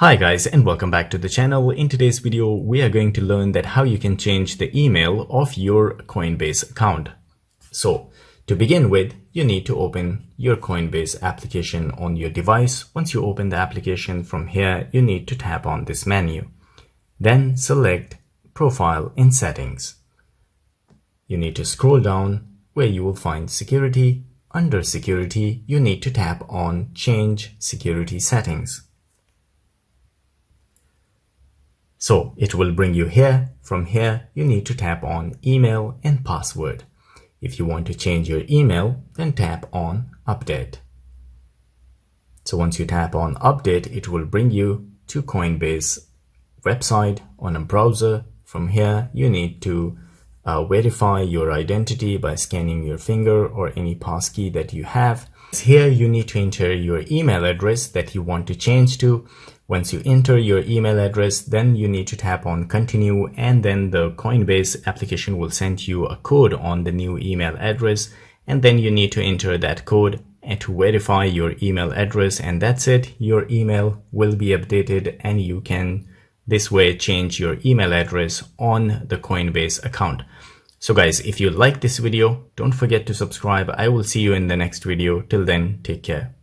Hi guys, and welcome back to the channel. In today's video, we are going to learn that how you can change the email of your Coinbase account. So to begin with, you need to open your Coinbase application on your device. Once you open the application from here, you need to tap on this menu. Then select Profile in Settings. You need to scroll down where you will find Security. Under Security, you need to tap on Change Security Settings. So it will bring you here. From here, you need to tap on Email and Password. If you want to change your email, then tap on Update. So once you tap on Update, it will bring you to Coinbase website on a browser. From here, you need to verify your identity by scanning your finger or any passkey that you have. Here, you need to enter your email address that you want to change to. Once you enter your email address, then you need to tap on Continue, and then the Coinbase application will send you a code on the new email address, and then you need to enter that code and to verify your email address, and that's it. Your email will be updated and you can this way change your email address on the Coinbase account. So guys, if you like this video, don't forget to subscribe. I will see you in the next video. Till then, take care.